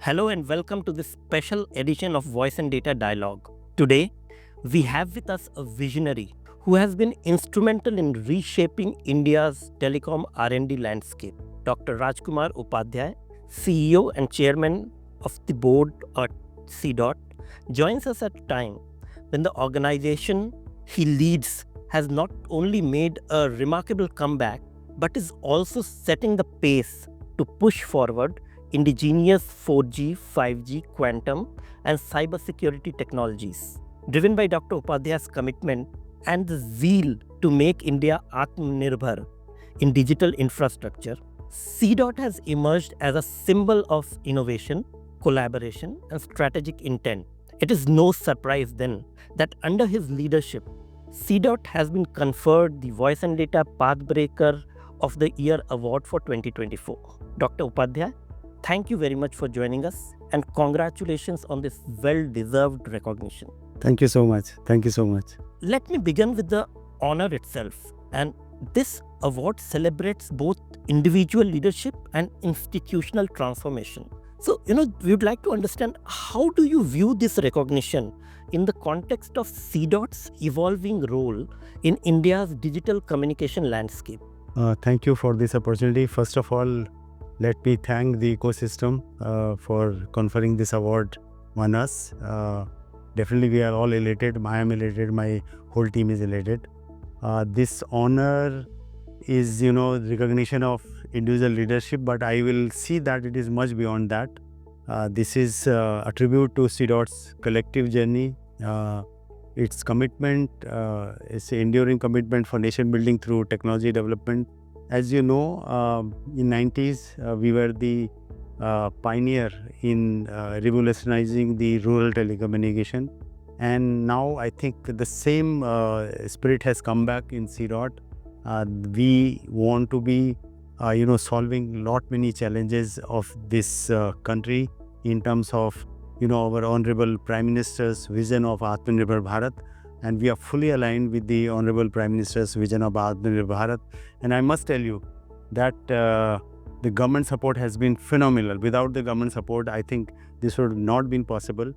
Hello and welcome to this special edition of Voice and Data Dialogue. Today, we have with us a visionary who has been instrumental in reshaping India's telecom R&D landscape. Dr. Raj Kumar Upadhyay, CEO and Chairman of the board at CDOT, joins us at a time when the organization he leads has not only made a remarkable comeback, but is also setting the pace to push forward indigenous 4G, 5G, quantum, and cybersecurity technologies. Driven by Dr. Upadhyay's commitment and the zeal to make India Aatma Nirbhar in digital infrastructure, CDOT has emerged as a symbol of innovation, collaboration, and strategic intent. It is no surprise then that under his leadership, CDOT has been conferred the Voice and Data Pathbreaker of the Year Award for 2024. Dr. Upadhyay, thank you very much for joining us and congratulations on this well-deserved recognition. Thank you so much. Thank you so much. Let me begin with the honor itself. And this award celebrates both individual leadership and institutional transformation. So, we would like to understand, how do you view this recognition in the context of CDOT's evolving role in India's digital communication landscape? Thank you for this opportunity. First of all, let me thank the ecosystem for conferring this award on us. Definitely, we are all elated. I am elated. My whole team is elated. This honor is, recognition of individual leadership, but I will see that it is much beyond that. This is a tribute to CDOT's collective journey, its commitment, its enduring commitment for nation building through technology development. As you know, in 90s, we were the pioneer in revolutionizing the rural telecommunication. And now I think the same spirit has come back in CDOT. We want to be, solving many challenges of this country in terms of, our Honorable Prime Minister's vision of Aatma Nirbhar Bharat. And we are fully aligned with the Honorable Prime Minister's vision of Aatma Nirbhar Bharat. And I must tell you that the government support has been phenomenal. Without the government support, I think this would not have been possible.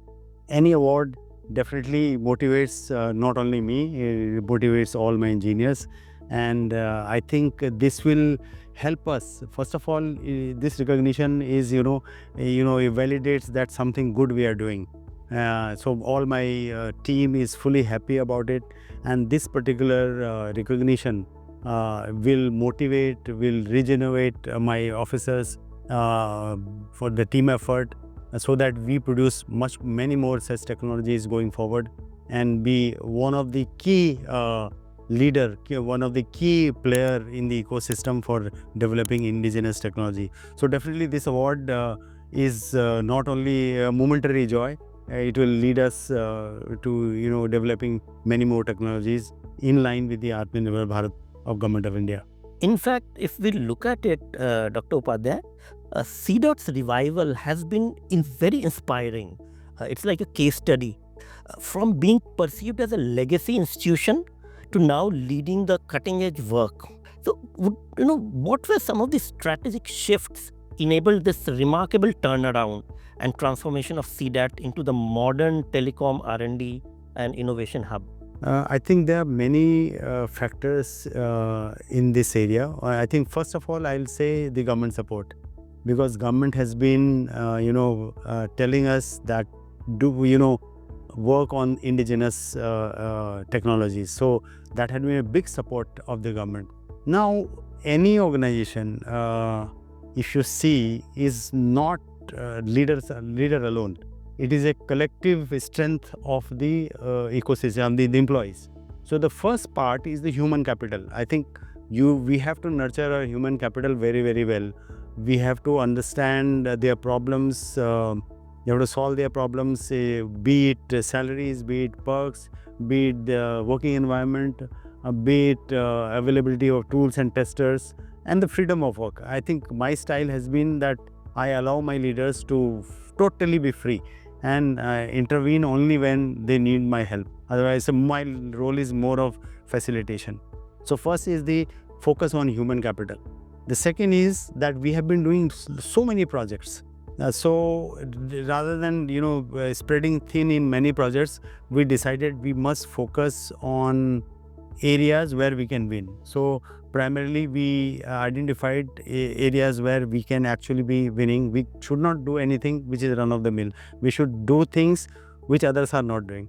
Any award definitely motivates not only me, it motivates all my engineers. And I think this will help us. First of all, this recognition is, it validates that something good we are doing. So all my team is fully happy about it, and this particular recognition will motivate, will regenerate my officers for the team effort, so that we produce many more such technologies going forward and be one of the key one of the key player in the ecosystem for developing indigenous technology. So definitely this award is not only a momentary joy. It will lead us to developing many more technologies in line with the Aatma Nirbhar Bharat of Government of India. In fact, if we look at it, Dr. Upadhyay, CDOT's revival has been very inspiring. It's like a case study. From being perceived as a legacy institution to now leading the cutting-edge work. So, what were some of the strategic shifts enabled this remarkable turnaround and transformation of CDOT into the modern telecom R&D and innovation hub? I think there are many factors in this area. I think first of all, I'll say the government support, because government has been, telling us that work on indigenous technologies. So that had been a big support of the government. Now, any organization, if you see, is not leader alone. It is a collective strength of the ecosystem, the employees. So the first part is the human capital. I think we have to nurture our human capital very, very well. We have to understand their problems. You have to solve their problems, be it salaries, be it perks, be it the working environment, be it availability of tools and testers, and the freedom of work. I think my style has been that I allow my leaders to totally be free and intervene only when they need my help. Otherwise, my role is more of facilitation. So first is the focus on human capital. The second is that we have been doing so many projects. Rather than spreading thin in many projects, we decided we must focus on areas where we can win. So primarily we identified areas where we can actually be winning. We should not do anything which is run of the mill. We should do things which others are not doing.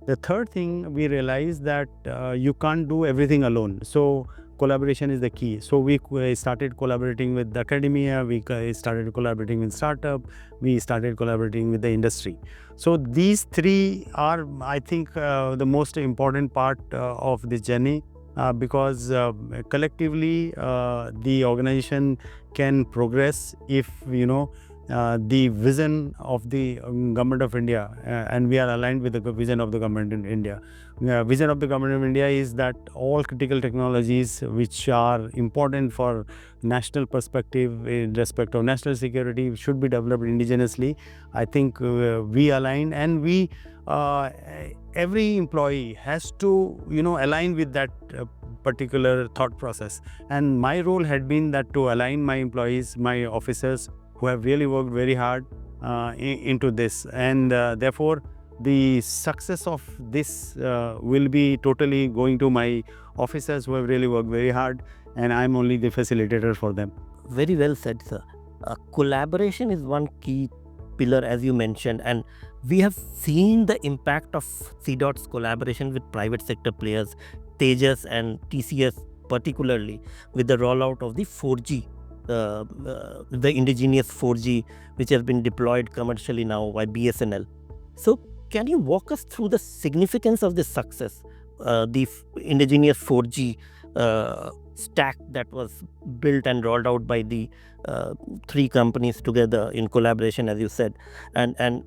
The third thing, we realized that you can't do everything alone. So collaboration is the key. So we started collaborating with the academia, we started collaborating with startup, we started collaborating with the industry. So these three are, I think, the most important part of this journey, because collectively the organization can progress if the vision of the government of India, and we are aligned with the vision of the government in India. Vision of the government of India is that all critical technologies which are important for national perspective in respect of national security should be developed indigenously. I think we align, and we every employee has to align with that particular thought process. And my role had been that to align my employees, my officers, who have really worked very hard into this, and therefore the success of this will be totally going to my officers who have really worked very hard, and I'm only the facilitator for them. Very well said, sir. Collaboration is one key pillar, as you mentioned, and we have seen the impact of CDOT's collaboration with private sector players, Tejas and TCS, particularly with the rollout of the 4G, the indigenous 4G, which has been deployed commercially now by BSNL. So, can you walk us through the significance of this success, the indigenous 4G stack that was built and rolled out by the three companies together in collaboration, as you said, and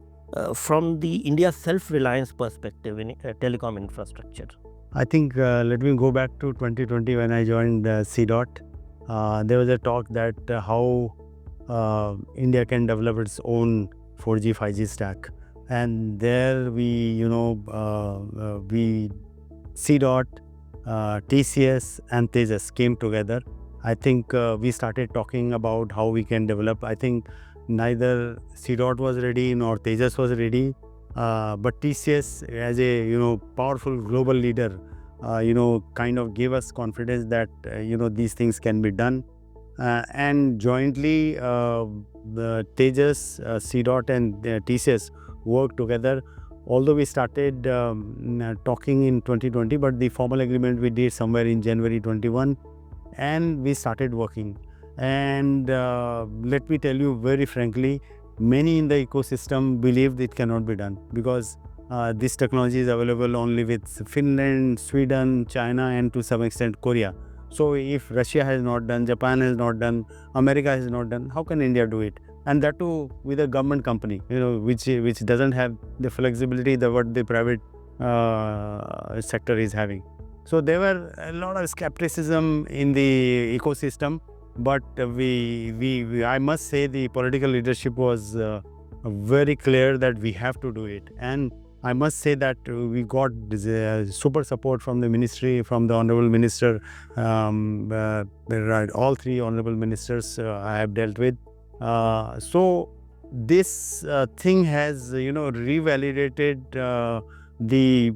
from the India's self-reliance perspective in telecom infrastructure? I think let me go back to 2020 when I joined CDOT. There was a talk that how India can develop its own 4G, 5G stack, and there we CDOT, TCS and Tejas came together. I think we started talking about how we can develop. I think neither CDOT was ready nor Tejas was ready, but TCS, as a powerful global leader, kind of gave us confidence that these things can be done, and jointly the Tejas, CDOT and TCS worked together. Although we started talking in 2020, but the formal agreement we did somewhere in January 21, and we started working. And let me tell you very frankly, many in the ecosystem believed it cannot be done, because this technology is available only with Finland, Sweden, China, and to some extent Korea. So if Russia has not done, Japan has not done, America has not done, how can India do it? And that too with a government company, which doesn't have the flexibility that what the private sector is having. So there were a lot of skepticism in the ecosystem, but I must say the political leadership was very clear that we have to do it. And I must say that we got super support from the ministry, from the Honorable Minister, all three Honorable Ministers I have dealt with. So this thing has revalidated the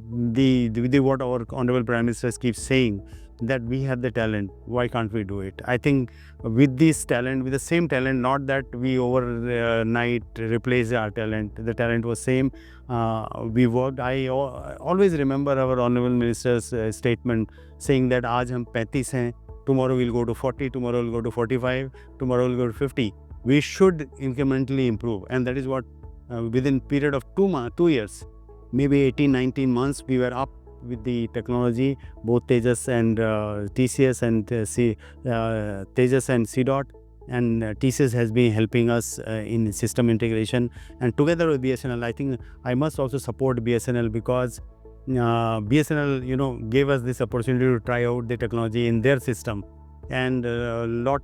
what our Honorable Prime Minister keeps saying, that we have the talent, why can't we do it? I think with this talent, with the same talent, not that we overnight replace our talent, the talent was same. We worked. I always remember our Honorable Minister's statement saying that aaj hum 35 hain, tomorrow we'll go to 40, tomorrow we'll go to 45, tomorrow we'll go to 50. We should incrementally improve, and that is what within period of 2 years, maybe 18, 19 months, we were up with the technology, both Tejas and TCS and Tejas and CDOT, and TCS has been helping us in system integration, and together with BSNL. I think I must also support BSNL, because BSNL gave us this opportunity to try out the technology in their system, and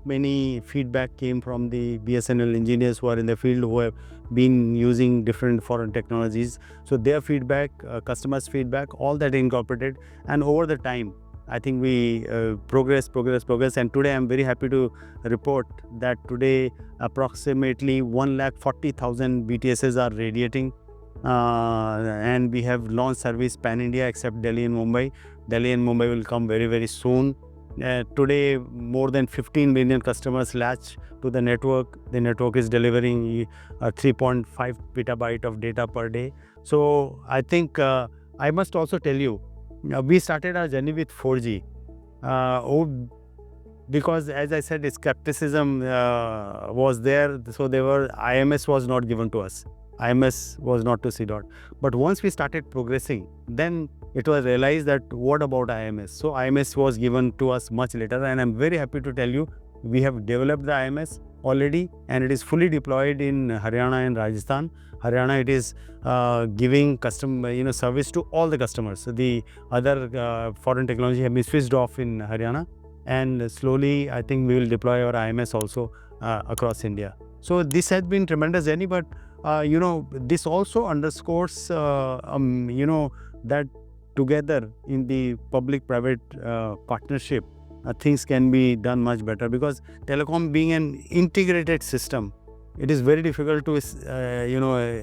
many feedback came from the BSNL engineers who are in the field, who have been using different foreign technologies. So their feedback, customers' feedback, all that incorporated, and over the time, I think we progress. And today I'm very happy to report that today approximately 140,000 BTSs are radiating. And we have launched service pan-India except Delhi and Mumbai. Delhi and Mumbai will come very, very soon. Today, more than 15 million customers latch to the network. The network is delivering 3.5 petabyte of data per day. So I think I must also tell you, we started our journey with 4G. Because as I said, skepticism was there. So IMS was not given to us. IMS was not to CDOT. But once we started progressing, then it was realized that what about IMS? So IMS was given to us much later, and I'm very happy to tell you we have developed the IMS already, and it is fully deployed in Haryana and Rajasthan. Haryana, it is giving service to all the customers. So the other foreign technology have been switched off in Haryana, and slowly I think we will deploy our IMS also across India. So this has been tremendous journey, but this also underscores that together in the public-private partnership, things can be done much better, because telecom being an integrated system, it is very difficult to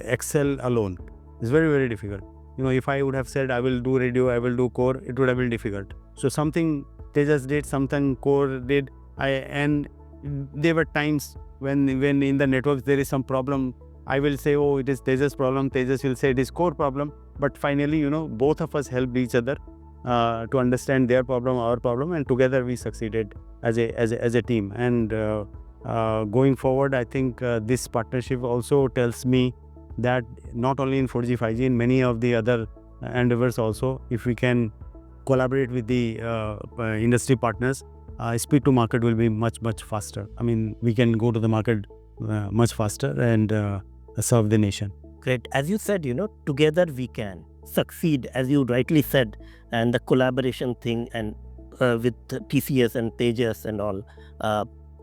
excel alone. It's very, very difficult. If I would have said I will do radio, I will do core, it would have been difficult. So something Tejas did, something core did, and there were times when in the networks there is some problem. I will say, oh, it is Tejas' problem. Tejas will say it is core problem. But finally, both of us helped each other to understand their problem, our problem, and together we succeeded as a team. And going forward, I think this partnership also tells me that not only in 4G, 5G, in many of the other endeavors also, if we can collaborate with the industry partners, speed to market will be much, much faster. I mean, we can go to the market much faster and serve the nation. Great. As you said, together we can succeed, as you rightly said, and the collaboration thing and with TCS and Tejas and all,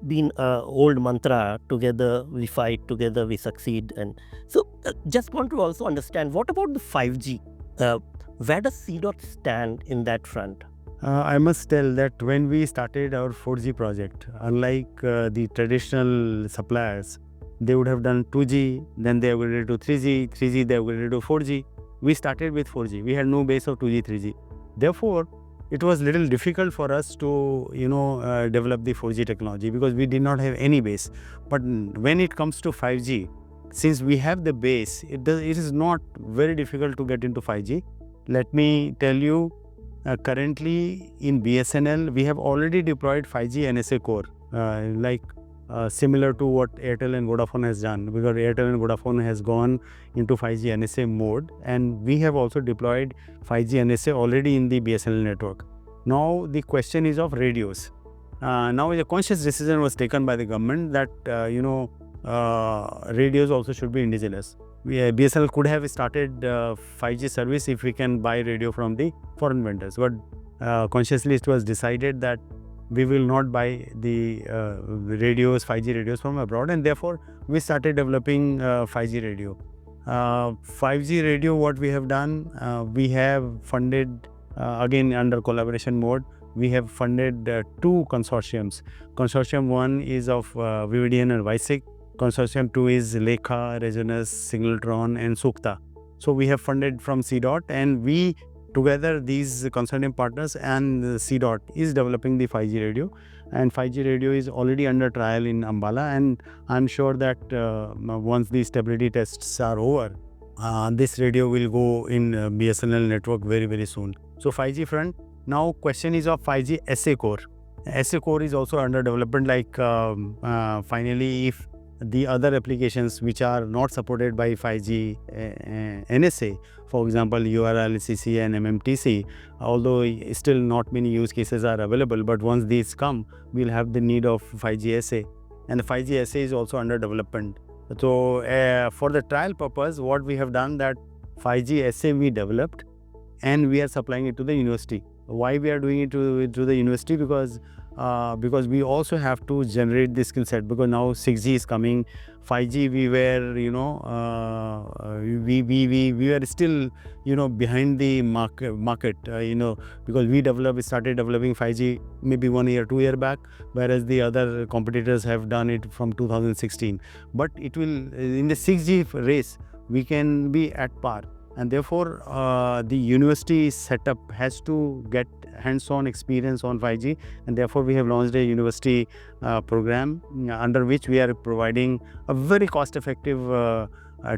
been an old mantra, together we fight, together we succeed. And so just want to also understand, what about the 5G? Where does CDOT stand in that front? I must tell that when we started our 4G project, unlike the traditional suppliers, they would have done 2G, then they upgraded to 3G, 3G they upgraded to 4G. We started with 4G. We had no base of 2G, 3G. Therefore, it was little difficult for us to, develop the 4G technology, because we did not have any base. But when it comes to 5G, since we have the base, it is not very difficult to get into 5G. Let me tell you, currently in BSNL, we have already deployed 5G NSA core, similar to what Airtel and Vodafone has done, because Airtel and Vodafone has gone into 5G NSA mode, and we have also deployed 5G NSA already in the BSNL network. Now the question is of radios. Now a conscious decision was taken by the government that radios also should be indigenous. BSNL could have started 5G service if we can buy radio from the foreign vendors, but consciously it was decided that we will not buy the 5G radios from abroad, and therefore we started developing 5G radio. 5G radio, what we have done, we have funded, again under collaboration mode, we have funded 2 consortiums. Consortium 1 is of VVDN and VISIC. Consortium 2 is Lekha, Resonus, Singletron and Sukta. So we have funded from CDOT, and we together, these consortium partners and CDOT is developing the 5G radio, and 5G radio is already under trial in Ambala, and I'm sure that once the stability tests are over, this radio will go in BSNL network very, very soon. So 5G front. Now question is of 5G SA core. SA core is also under development, finally, if the other applications which are not supported by 5G NSA, for example URLCC and MMTC, although still not many use cases are available, but once these come, we'll have the need of 5G SA, and the 5G SA is also under development. So for the trial purpose, what we have done, that 5G SA we developed and we are supplying it to the university. Why we are doing it to the university? Because because we also have to generate the skill set, because now 6G is coming. 5G, we were, we were still, behind the market, because we started developing 5G maybe 1 year, 2 year back, whereas the other competitors have done it from 2016. But it will, in the 6G race, we can be at par. And therefore, the university setup has to get hands-on experience on 5G, and therefore we have launched a university program under which we are providing a very cost-effective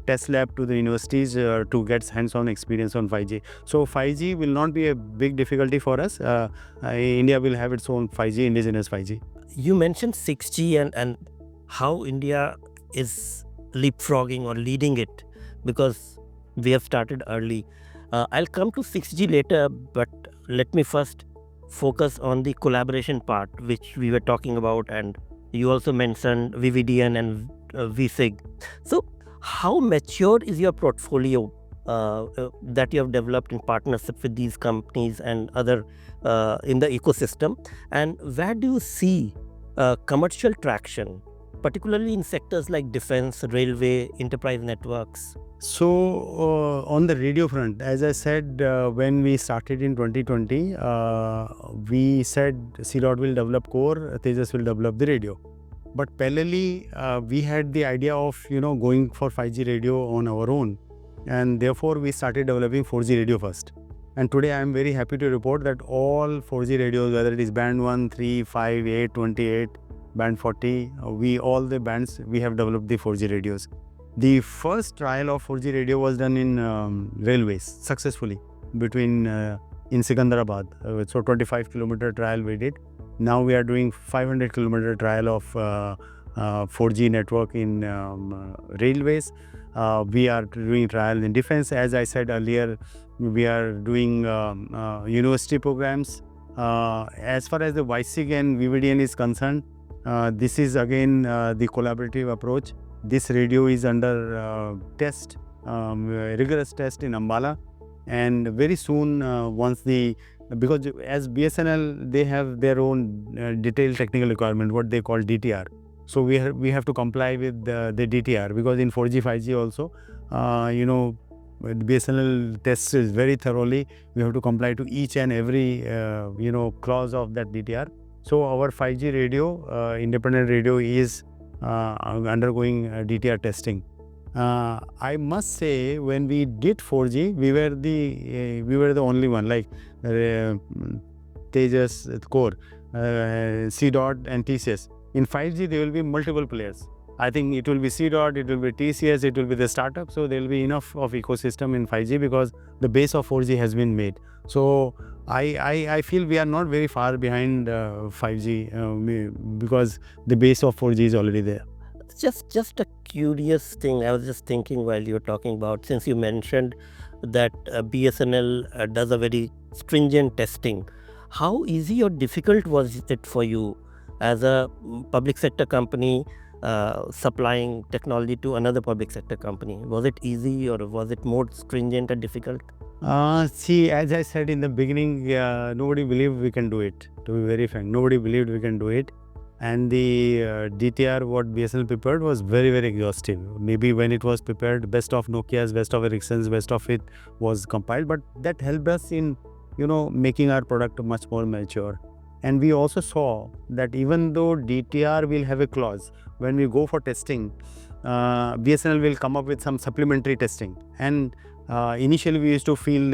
test lab to the universities to get hands-on experience on 5G. So 5G will not be a big difficulty for us. India will have its own 5G, indigenous 5G. You mentioned 6G and how India is leapfrogging or leading it because we have started early. I'll come to 6G later, but let me first focus on the collaboration part, which we were talking about, and you also mentioned VVDN and VSIG. So, how mature is your portfolio that you have developed in partnership with these companies and other in the ecosystem, and where do you see commercial traction, particularly in sectors like defense, railway, enterprise networks? So on the radio front, as I said, when we started in 2020, we said C-Dot will develop core, Tejas will develop the radio. But parallelly, we had the idea of going for 5G radio on our own, and therefore we started developing 4G radio first. And today I am very happy to report that all 4G radios, whether it is band 1, 3, 5, 8, 28, band 40, all the bands, we have developed the 4G radios. The first trial of 4G radio was done in railways successfully in Secunderabad. So 25 kilometer trial we did. Now we are doing 500 kilometer trial of 4G network in railways. We are doing trial in defense. As I said earlier, we are doing university programs. As far as the VSIG and VVDN is concerned, this is again the collaborative approach. This radio is under test, rigorous test in Ambala, and very soon because as BSNL, they have their own detailed technical requirement, what they call DTR. So we have to comply with the DTR, because in 4G, 5G also, BSNL tests is very thoroughly. We have to comply to each and every clause of that DTR. So our 5G radio, independent radio, is undergoing DTR testing. I must say, when we did 4G, we were the only one, like Tejas core, C-Dot and TCS. In 5G, there will be multiple players. I think it will be C-Dot, it will be TCS, it will be the startup. So there will be enough of ecosystem in 5G because the base of 4G has been made. So I feel we are not very far behind 5G because the base of 4G is already there. Just a curious thing. I was just thinking while you were talking about, since you mentioned that BSNL does a very stringent testing, how easy or difficult was it for you as a public sector company supplying technology to another public sector company? Was it easy or was it more stringent and difficult? See, as I said in the beginning, nobody believed we can do it. To be very frank, nobody believed we can do it. And the DTR what BSNL prepared was very, very exhaustive. Maybe when it was prepared, best of Nokia's, best of Ericsson's, best of it was compiled. But that helped us in, making our product much more mature. And we also saw that even though DTR will have a clause, when we go for testing, BSNL will come up with some supplementary testing. And initially we used to feel,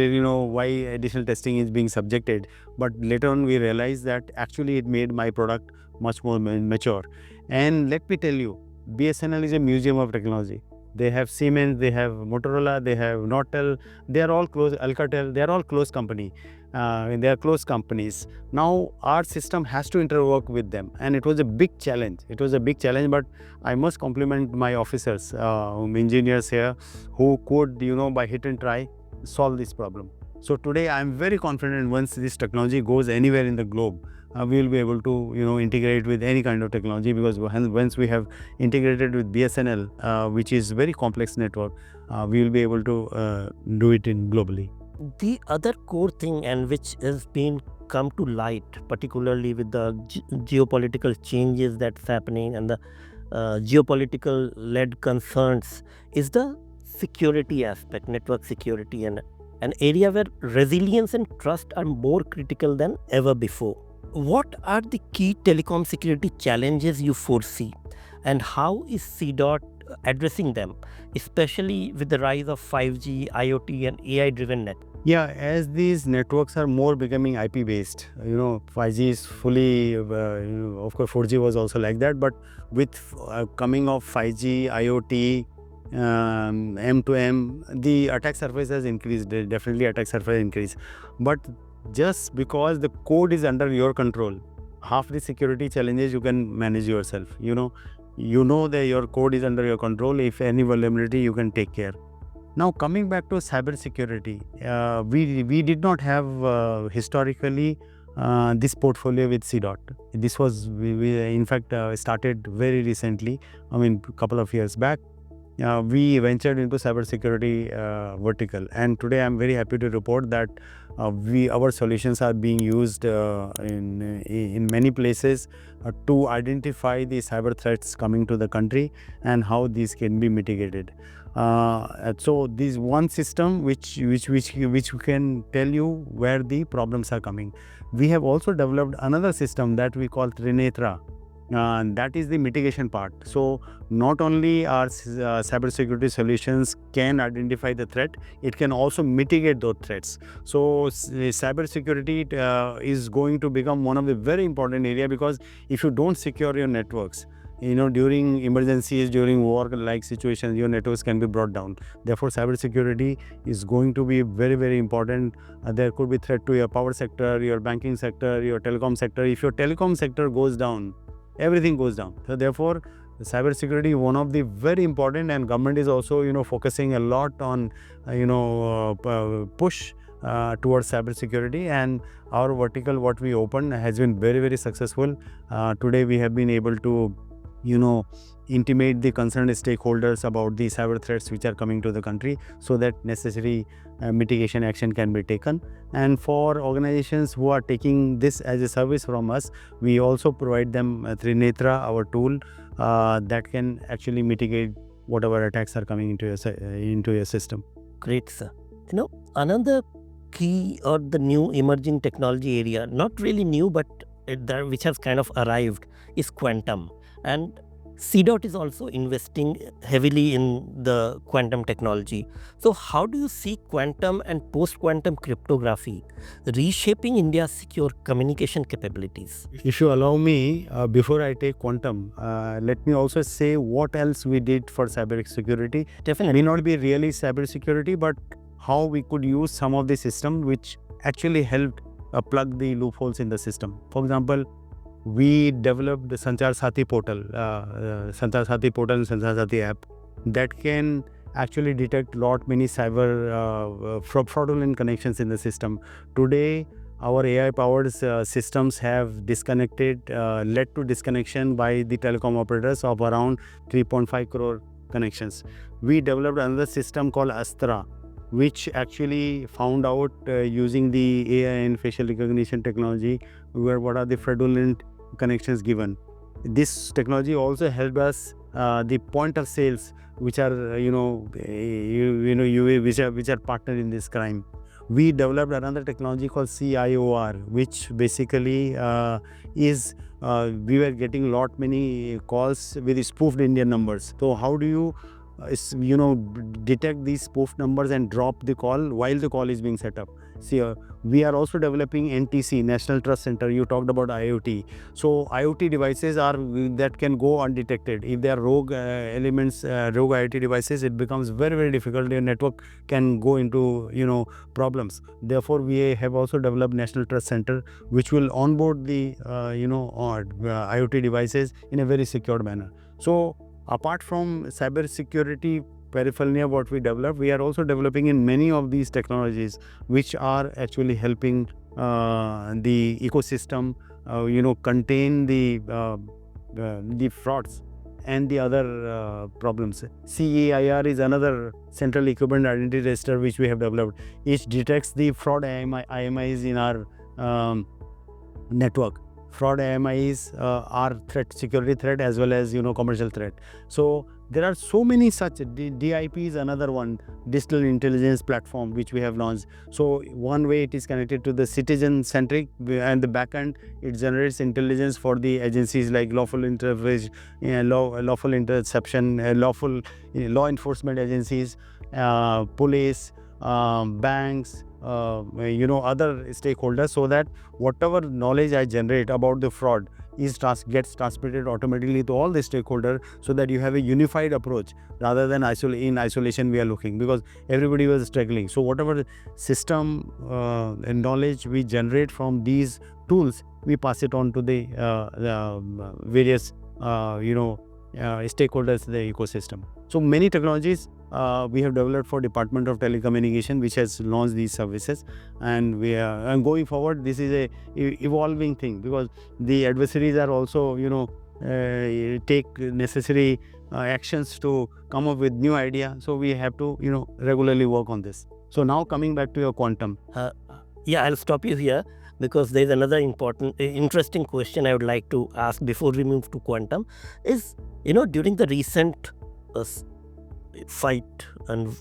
why additional testing is being subjected. But later on we realized that actually it made my product much more mature. And let me tell you, BSNL is a museum of technology. They have Siemens, they have Motorola, they have Nortel, they are all close, Alcatel, they are all close company. They are close companies. Now our system has to interwork with them, and it was a big challenge. But I must compliment my officers, engineers here, who could, by hit and try, solve this problem. So today I am very confident once this technology goes anywhere in the globe, we will be able to, integrate with any kind of technology, because once we have integrated with BSNL, which is very complex network, we will be able to do it in globally. The other core thing, and which has been come to light, particularly with the geopolitical changes that's happening and the geopolitical led concerns, is the security aspect, network security, and an area where resilience and trust are more critical than ever before. What are the key telecom security challenges you foresee, and how is CDOT addressing them, especially with the rise of 5G, IoT, and AI driven networks? Yeah, as these networks are more becoming IP based, 5G is fully, of course, 4G was also like that, but with coming of 5G, IoT, M2M, the attack surface has increased. Definitely, attack surface increased. But just because the code is under your control, half the security challenges you can manage yourself. You know that your code is under your control. If any vulnerability, you can take care. Now, coming back to cybersecurity, we did not have historically this portfolio with CDOT. This was, we in fact started very recently, a couple of years back. We ventured into cybersecurity vertical, and today I'm very happy to report that our solutions are being used in many places to identify the cyber threats coming to the country and how these can be mitigated. So this one system which can tell you where the problems are coming. We have also developed another system that we call Trinetra. That is the mitigation part. So not only our cybersecurity solutions can identify the threat, it can also mitigate those threats. So cybersecurity is going to become one of the very important area, because if you don't secure your networks, during emergencies, during war-like situations, your networks can be brought down. Therefore, cybersecurity is going to be very, very important. There could be threat to your power sector, your banking sector, your telecom sector. If your telecom sector goes down, everything goes down. So therefore, the cybersecurity is one of the very important, and government is also focusing a lot on push towards cybersecurity, and our vertical what we opened has been very, very successful. Today we have been able to intimate the concerned stakeholders about the cyber threats which are coming to the country, so that necessary mitigation action can be taken. And for organizations who are taking this as a service from us, we also provide them Trinetra, our tool that can actually mitigate whatever attacks are coming into your system. Great, sir. Another key or the new emerging technology area, not really new, but which has kind of arrived, is quantum. And CDOT is also investing heavily in the quantum technology. So how do you see quantum and post-quantum cryptography reshaping India's secure communication capabilities? If you allow me, before I take quantum, let me also say what else we did for cybersecurity. Definitely. May not be really cybersecurity, but how we could use some of the system which actually helped plug the loopholes in the system. For example, we developed the Sanchar Sathi portal, Sanchar Sathi portal and Sanchar Sathi app that can actually detect many cyber fraudulent connections in the system. Today, our AI-powered systems have led to disconnection by the telecom operators of around 3.5 crore connections. We developed another system called Astra, which actually found out using the AI and facial recognition technology what are the fraudulent connections given. This technology also helped us the point of sales which are which are partnered in this crime. We developed another technology called CIOR, which basically is we were getting many calls with spoofed Indian numbers. So how do you detect these spoofed numbers and drop the call while the call is being set up? See, we are also developing NTC, National Trust Center. You talked about IoT. So IoT devices that can go undetected. If there are rogue elements, rogue IoT devices, it becomes very, very difficult. Your network can go into problems. Therefore, we have also developed National Trust Center, which will onboard the IoT devices in a very secured manner. So apart from cybersecurity paraphernalia what we develop, we are also developing in many of these technologies which are actually helping the ecosystem contain the frauds and the other problems. CAIR is another central equipment identity register which we have developed. It detects the fraud IMIs in our network. Fraud AMIs are security threat as well as commercial threat. So there are so many such. DIP is another one, digital intelligence platform, which we have launched. So one way it is connected to the citizen centric, and the backend it generates intelligence for the agencies like lawful lawful interception, lawful law enforcement agencies, police, banks, other stakeholders, so that whatever knowledge I generate about the fraud gets transmitted automatically to all the stakeholders, so that you have a unified approach rather than in isolation we are looking, because everybody was struggling. So whatever system and knowledge we generate from these tools, we pass it on to the various stakeholders in the ecosystem. So many technologies we have developed for Department of Telecommunication, which has launched these services, and and going forward, this is a evolving thing, because the adversaries are also take necessary actions to come up with new idea. So we have to regularly work on this. So now coming back to your quantum. Yeah, I'll stop you here, because there's another interesting question I would like to ask before we move to quantum. Is during the recent fight,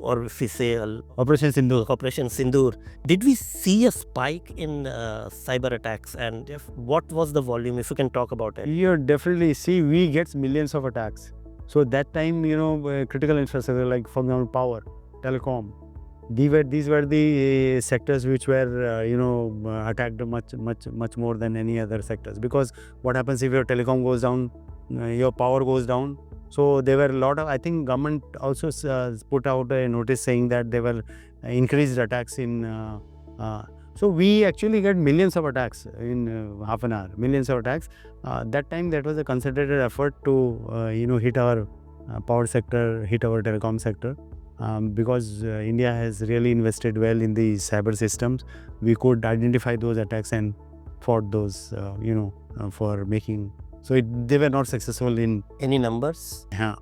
or if we say Operation Sindoor, did we see a spike in cyber attacks, and what was the volume, if you can talk about it? You definitely see we get millions of attacks. So that time critical infrastructure, like for example power, telecom, these were the sectors which were attacked much more than any other sectors, because what happens if your telecom goes down, your power goes down. So there were a lot of, I think government also put out a notice saying that there were increased attacks in so we actually get millions of attacks in half an hour, millions of attacks. That time that was a concentrated effort to hit our power sector, hit our telecom sector, because India has really invested well in the cyber systems. We could identify those attacks and fought those for making. So they were not successful in. Any numbers? Yeah.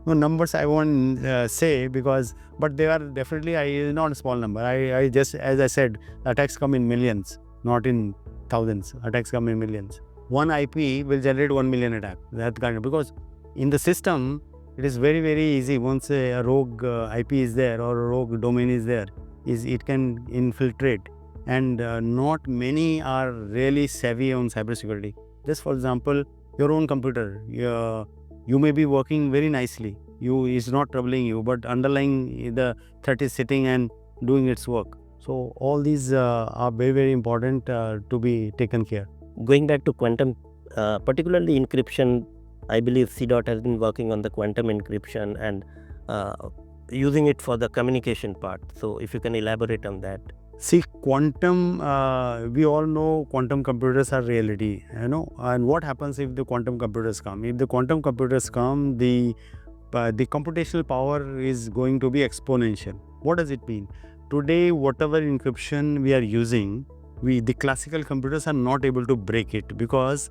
No numbers I won't say, but they are definitely not a small number. I just, as I said, attacks come in millions, not in thousands. Attacks come in millions. One IP will generate 1 million attack. That kind of, because in the system it is very easy. Once a rogue IP is there or a rogue domain is there, it can infiltrate, and not many are really savvy on cybersecurity. Just for example, your own computer, you may be working very nicely, it's not troubling you, but underlying the threat is sitting and doing its work. So all these are very important to be taken care. Going back to quantum, particularly encryption, I believe CDOT has been working on the quantum encryption and using it for the communication part. So if you can elaborate on that. See, quantum, we all know quantum computers are reality, and what happens if the quantum computers come? If the quantum computers come, the computational power is going to be exponential. What does it mean? Today, whatever encryption we are using, the classical computers are not able to break it, because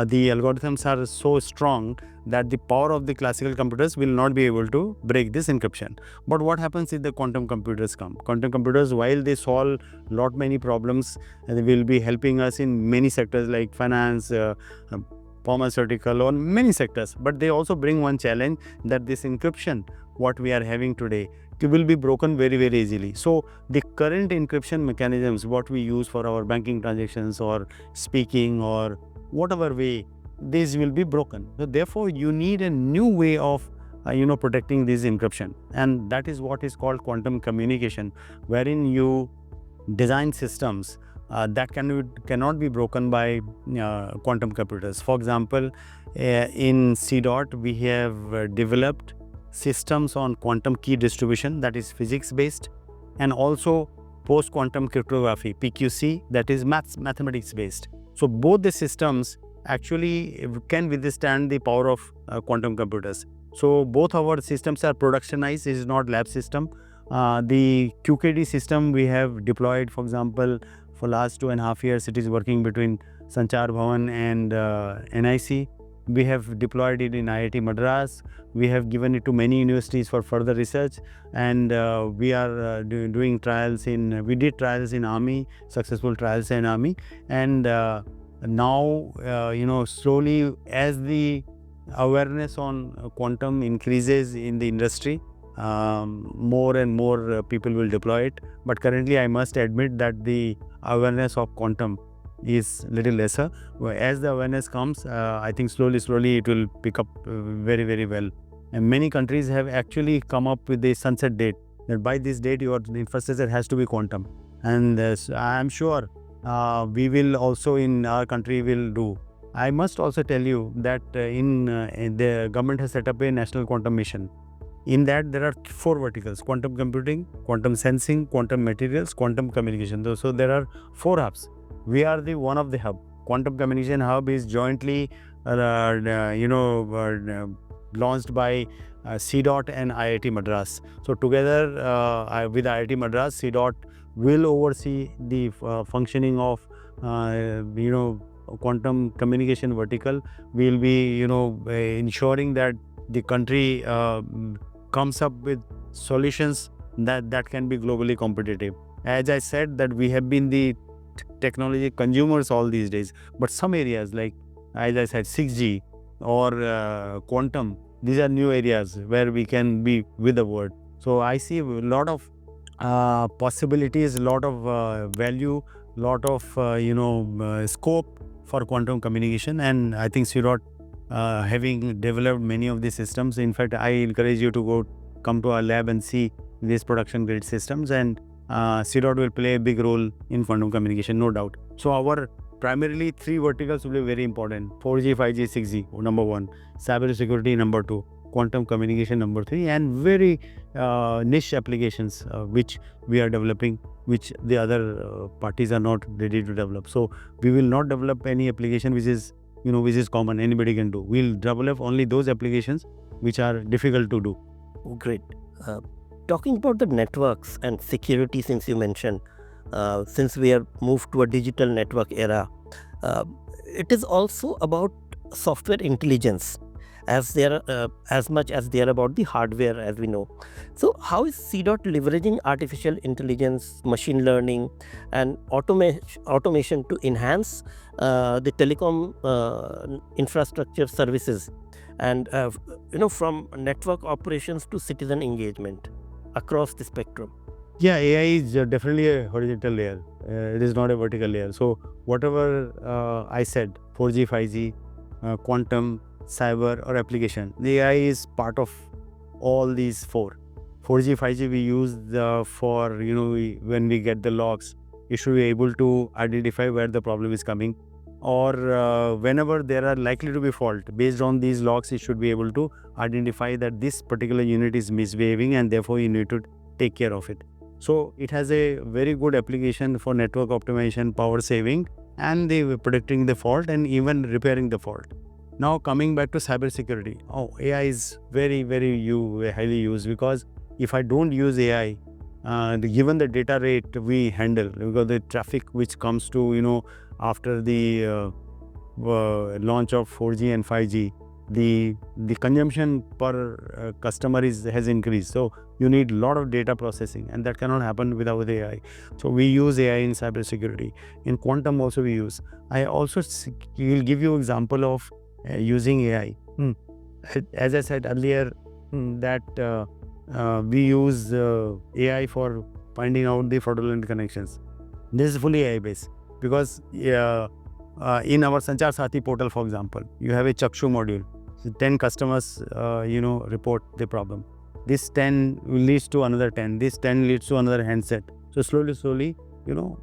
the algorithms are so strong that the power of the classical computers will not be able to break this encryption. But what happens if the quantum computers come? Quantum computers, while they solve many problems, they will be helping us in many sectors like finance, pharmaceutical, or many sectors. But they also bring one challenge, that this encryption, what we are having today, will be broken very easily. So the current encryption mechanisms, what we use for our banking transactions or speaking or whatever way, these will be broken. So therefore you need a new way of protecting this encryption, and that is what is called quantum communication, wherein you design systems that cannot be broken by quantum computers. For example, in CDOT we have developed systems on quantum key distribution, that is physics based, and also post quantum cryptography, PQC, that is mathematics based. So both the systems actually can withstand the power of quantum computers. So both our systems are productionized, it is not lab system. The QKD system we have deployed, for example, for last 2.5 years, it is working between Sanchar Bhavan and NIC. We have deployed it in IIT Madras. We have given it to many universities for further research, and we are doing trials we did trials in Army, successful trials in Army, and Now, slowly as the awareness on quantum increases in the industry, more and more people will deploy it. But currently, I must admit that the awareness of quantum is little lesser. As the awareness comes, I think slowly it will pick up very, very well. And many countries have actually come up with a sunset date, that by this date your infrastructure has to be quantum. And I am sure we will also in our country will do. I must also tell you that in the government has set up a national quantum mission. In that, there are 4 verticals: quantum computing, quantum sensing, quantum materials, quantum communication. So there are 4 hubs. We are the one of the hub. Quantum communication hub is jointly, launched by CDOT and IIT Madras. So together with IIT Madras, CDOT will oversee the functioning of, quantum communication vertical. We'll be, ensuring that the country comes up with solutions that can be globally competitive. As I said, that we have been the technology consumers all these days, but some areas like, as I said, 6G or quantum, these are new areas where we can be with the world. So I see a lot of possibilities, a lot of value, lot of scope for quantum communication. And I think CDOT, having developed many of these systems, in fact, I encourage you to come to our lab and see these production grade systems, and CDOT will play a big role in quantum communication, no doubt. So our primarily 3 verticals will be very important: 4G, 5G, 6G, number 1; cybersecurity, number 2; quantum communication, number 3; and very niche applications which we are developing, which the other parties are not ready to develop. So we will not develop any application which is common, anybody can do. We'll develop only those applications which are difficult to do. Great. Talking about the networks and security, since you mentioned, since we are moved to a digital network era, it is also about software intelligence, as much as they are about the hardware, as we know. So how is CDOT leveraging artificial intelligence, machine learning, and automation to enhance the telecom infrastructure services, and from network operations to citizen engagement across the spectrum? Yeah, AI is definitely a horizontal layer. It is not a vertical layer. So whatever I said, 4G, 5G, quantum, cyber, or application, the AI is part of all these 4. 4G, 5G we use for, when we get the logs, it should be able to identify where the problem is coming, or whenever there are likely to be fault, based on these logs, it should be able to identify that this particular unit is misbehaving and therefore you need to take care of it. So it has a very good application for network optimization, power saving, and the predicting the fault and even repairing the fault. Now coming back to cybersecurity, AI is very, very highly used, because if I don't use AI, given the data rate we handle, because the traffic which comes to, after the launch of 4G and 5G, the consumption per customer has increased. So you need a lot of data processing, and that cannot happen without AI. So we use AI in cybersecurity. In quantum also we use. I also will give you example of using AI. As I said earlier, that we use AI for finding out the fraudulent connections. This is fully AI based, because in our Sanchar Sathi portal, for example, you have a Chakshu module. So 10 customers, report the problem. This 10 leads to another 10. This 10 leads to another handset. So slowly,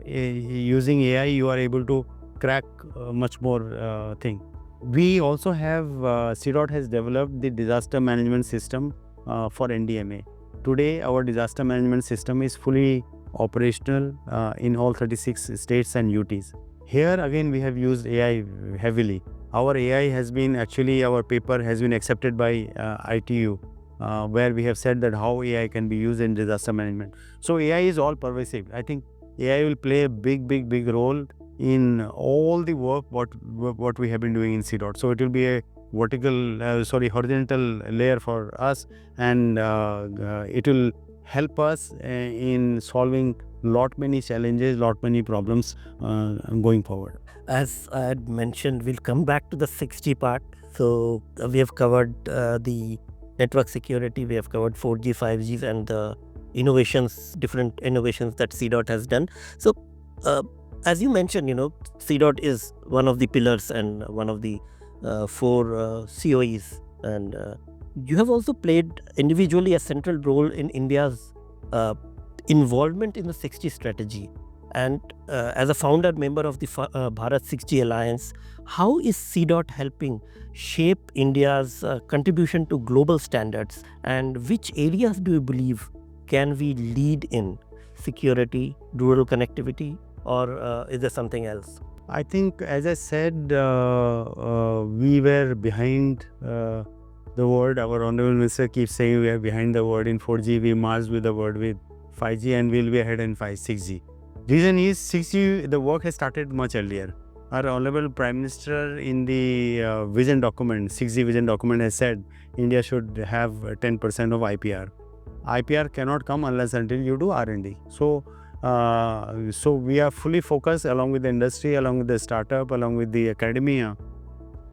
using AI, you are able to crack much more thing. We also have, CDOT has developed the disaster management system for NDMA. Today, our disaster management system is fully operational in all 36 states and UTs. Here again, we have used AI heavily. Our AI has been, actually our paper has been accepted by ITU, where we have said that how AI can be used in disaster management. So AI is all pervasive. I think AI will play a big role in all the work what we have been doing in CDOT. So it will be a horizontal layer for us, and it will help us in solving lot many challenges, lot many problems going forward. As I had mentioned, we'll come back to the 6G part. So we have covered the network security, we have covered 4G, 5Gs, and the innovations, different innovations that CDOT has done. So as you mentioned, CDOT is one of the pillars and one of the four COEs, and you have also played individually a central role in India's involvement in the 6G strategy. And as a founder member of the Bharat 6G Alliance, how is CDOT helping shape India's contribution to global standards, and which areas do you believe can we lead in? Security, rural connectivity, or is there something else? I think, as I said, we were behind the world. Our Honorable Minister keeps saying we are behind the world in 4G. We marched with the world with 5G, and we'll be ahead in 6G. Reason is 6G, the work has started much earlier. Our Honorable Prime Minister in the vision document, 6G vision document, has said India should have 10% of IPR. IPR cannot come unless until you do R&D. So we are fully focused along with the industry, along with the startup, along with the academia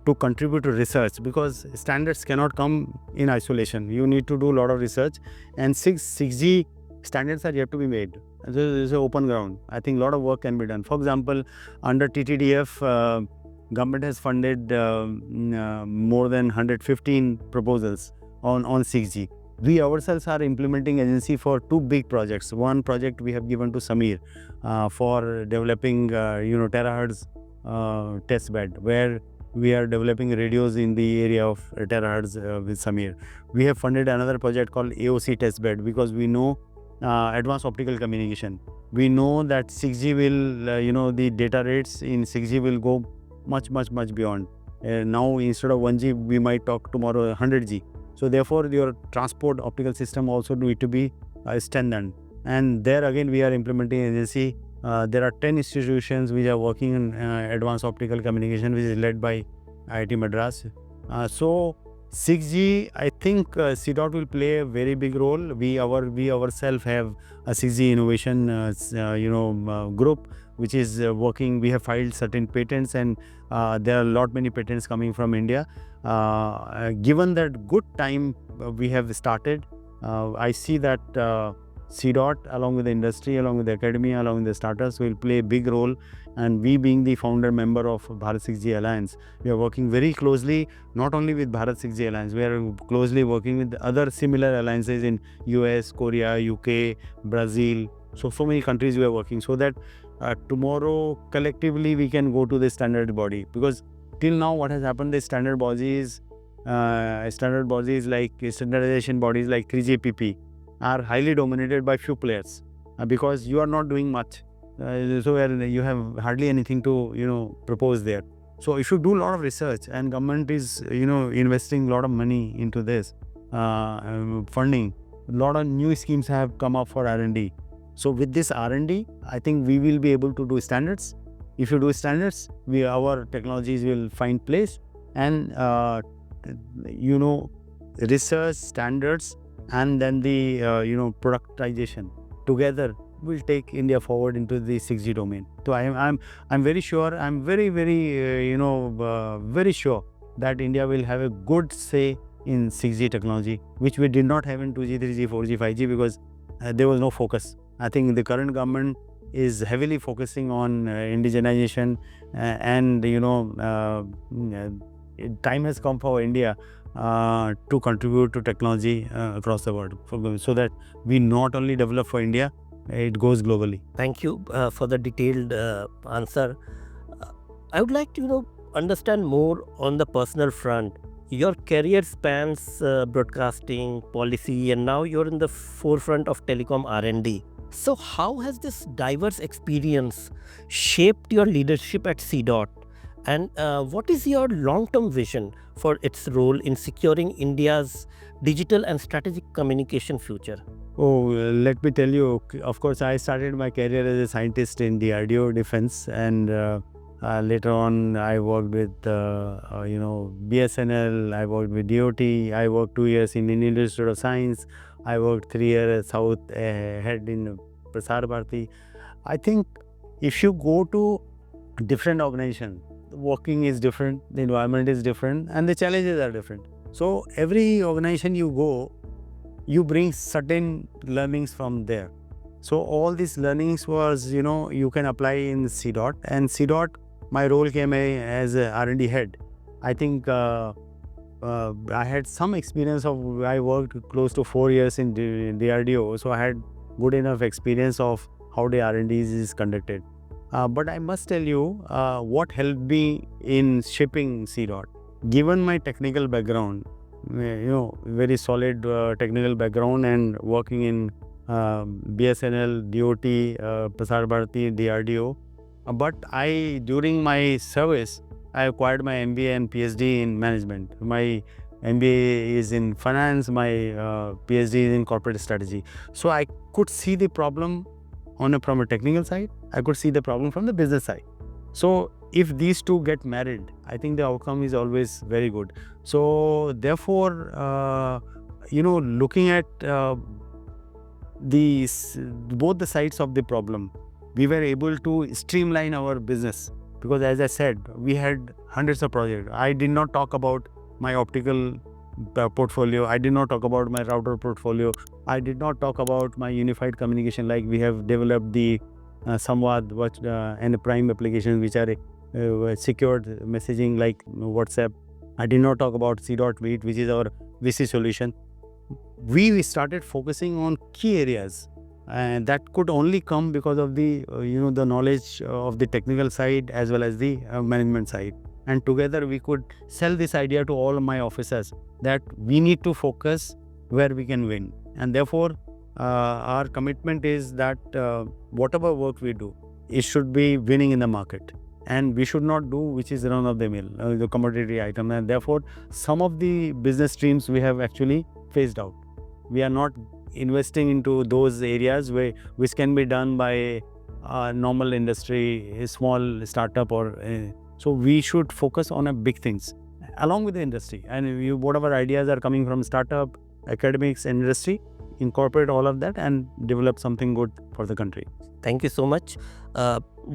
to contribute to research, because standards cannot come in isolation. You need to do a lot of research, and 6G standards are yet to be made. This is an open ground. I think a lot of work can be done. For example, under TTDF, government has funded more than 115 proposals on 6G. We ourselves are implementing agency for two big projects. One project we have given to Samir for developing terahertz test bed, where we are developing radios in the area of terahertz with Samir. We have funded another project called AOC test bed, because we know advanced optical communication. We know that 6G will, the data rates in 6G will go much beyond. Now instead of 1G, we might talk tomorrow 100G. So therefore, your transport optical system also need to be strengthened. And there again, we are implementing agency. There are 10 institutions which are working in advanced optical communication, which is led by IIT Madras. So 6G, I think CDOT will play a very big role. We ourselves have a 6G innovation group which is working. We have filed certain patents, and there are a lot many patents coming from India. Given that good time we have started, I see that CDOT, along with the industry, along with the academia, along with the startups, will play a big role. And we, being the founder member of Bharat 6G Alliance, we are working very closely, not only with Bharat 6G Alliance, we are closely working with other similar alliances in US, Korea, UK, Brazil. So many countries we are working, so that tomorrow collectively we can go to the standard body. Because till now what has happened, the standard bodies like standardization bodies like 3GPP are highly dominated by few players, because you are not doing much. So you have hardly anything to propose there. So if you do a lot of research, and government is investing a lot of money into this funding, a lot of new schemes have come up for R&D. So with this R&D, I think we will be able to do standards. If you do standards, our technologies will find place, and research, standards, and then the productization together will take India forward into the 6G domain. So I'm very sure. I'm very sure that India will have a good say in 6G technology, which we did not have in 2G, 3G, 4G, 5G, because there was no focus. I think the current government is heavily focusing on indigenization, and time has come for India to contribute to technology across the world, so that we not only develop for India, it goes globally. Thank you for the detailed answer. I would like to understand more on the personal front. Your career spans broadcasting, policy, and now you're in the forefront of telecom R&D. So how has this diverse experience shaped your leadership at CDOT? And what is your long-term vision for its role in securing India's digital and strategic communication future? Oh, let me tell you, of course, I started my career as a scientist in DRDO Defense, and later on I worked with BSNL, I worked with DOT, I worked 2 years in Indian Institute of Science, I worked 3 years as South head in Prasar Bharati. I think if you go to different organization, the working is different, the environment is different, and the challenges are different. So every organization you go, you bring certain learnings from there. So all these learnings was, you can apply in C dot, and C dot, my role came as a R&D head. I think I had some experience of, I worked close to 4 years in DRDO, so I had good enough experience of how the R&D is conducted. But I must tell you, what helped me in shaping C dot, given my technical background, very solid technical background, and working in BSNL, DOT, Prasar Bharati, DRDO. But during my service, I acquired my MBA and PhD in management. My MBA is in finance, my PhD is in corporate strategy. So I could see the problem from a technical side, I could see the problem from the business side. So if these two get married, I think the outcome is always very good. So therefore, looking at both the sides of the problem, we were able to streamline our business, because as I said, we had hundreds of projects. I did not talk about my optical portfolio. I did not talk about my router portfolio. I did not talk about my unified communication, like we have developed the Samvad and the Prime applications, which are secured messaging like WhatsApp. I did not talk about C.Meet, which is our VC solution. We started focusing on key areas, and that could only come because of the the knowledge of the technical side as well as the management side. And together we could sell this idea to all my officers that we need to focus where we can win. And therefore, our commitment is that whatever work we do, it should be winning in the market. And we should not do which is run of the mill, the commodity item. And therefore, some of the business streams we have actually phased out. We are not investing into those areas which can be done by a normal industry, a small startup, or so we should focus on big things along with the industry. And whatever ideas are coming from startup, academics, and industry, incorporate all of that and develop something good for the country. Thank you so much.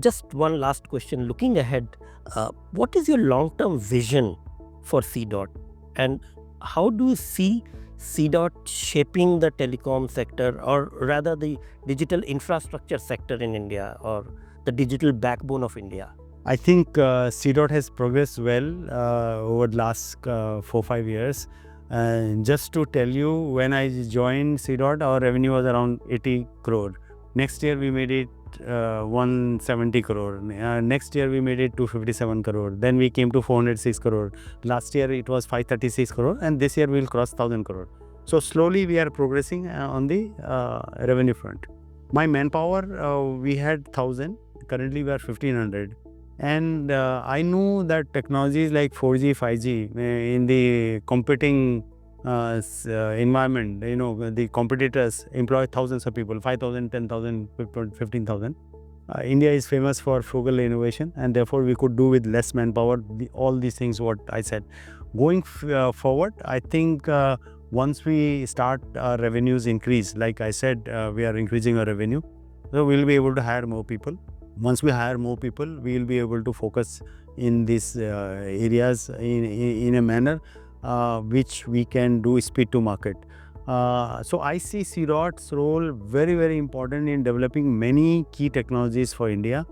Just one last question. Looking ahead, what is your long-term vision for C dot, and how do you see C dot shaping the telecom sector, or rather the digital infrastructure sector in India, or the digital backbone of India? I think C dot has progressed well over the last 4-5 years. Just to tell you, when I joined C dot, our revenue was around 80 crore. Next year we made it 170 crore. Next year we made it 257 crore. Then we came to 406 crore. Last year it was 536 crore, and this year we will cross 1000 crore. So slowly we are progressing on the revenue front. My manpower, we had 1000. Currently we are 1500. And I know that technologies like 4G, 5G in the competing environment, the competitors employ thousands of people, 5,000, 10,000, 15,000. India is famous for frugal innovation, and therefore we could do with less manpower all these things what I said. Going forward, I think once we start our revenues increase, like I said, we are increasing our revenue, so we will be able to hire more people. Once we hire more people, we will be able to focus in these areas in a manner which we can do speed to market. So I see C dot's role very, very important in developing many key technologies for India,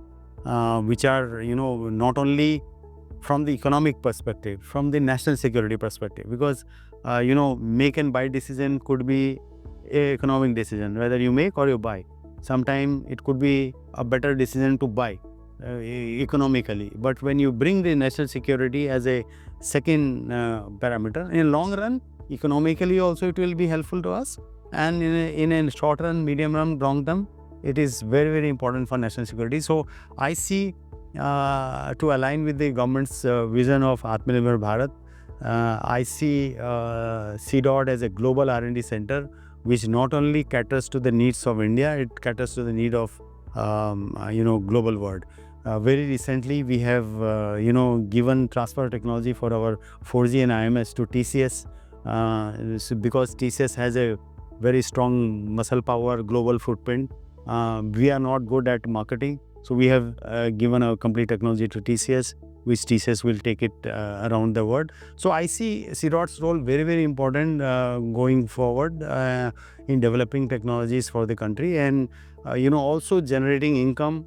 which are, not only from the economic perspective, from the national security perspective, because, make and buy decision could be an economic decision, whether you make or you buy. Sometimes it could be a better decision to buy economically. But when you bring the national security as a second parameter, in the long run, economically also it will be helpful to us. And in a short run, medium run, long term, it is very, very important for national security. So I see, to align with the government's vision of Aatma Nirbhar Bharat, I see C dot as a global R&D center, which not only caters to the needs of India, it caters to the need of global world. Very recently, we have given transfer technology for our 4G and IMS to TCS, because TCS has a very strong muscle power, global footprint, We are not good at marketing, so we have given a complete technology to TCS, which TCS will take it around the world. So I see CDOT's role very, very important going forward in developing technologies for the country, and also generating income,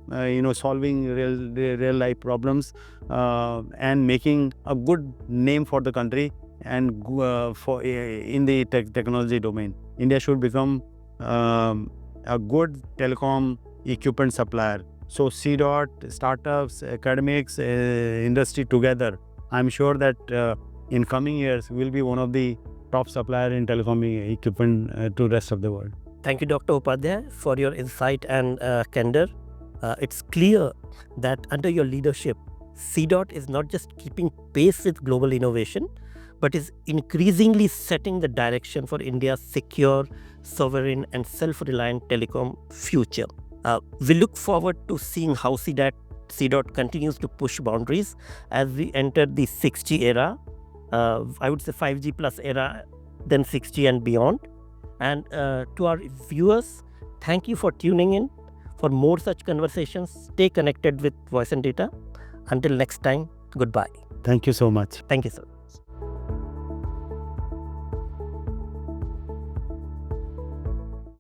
solving real life problems, and making a good name for the country and for in the technology domain. India should become a good telecom equipment supplier. So CDOT, startups, academics, industry together, I'm sure that in coming years we'll be one of the top supplier in telecom equipment to rest of the world. Thank you, Dr. Upadhyay, for your insight and candor. It's clear that under your leadership, CDOT is not just keeping pace with global innovation, but is increasingly setting the direction for India's secure, sovereign, and self-reliant telecom future. We look forward to seeing how CDOT continues to push boundaries as we enter the 6G era, I would say 5G plus era, then 6G and beyond. And to our viewers, thank you for tuning in. For more such conversations, stay connected with Voice and Data. Until next time, goodbye. Thank you so much. Thank you, sir.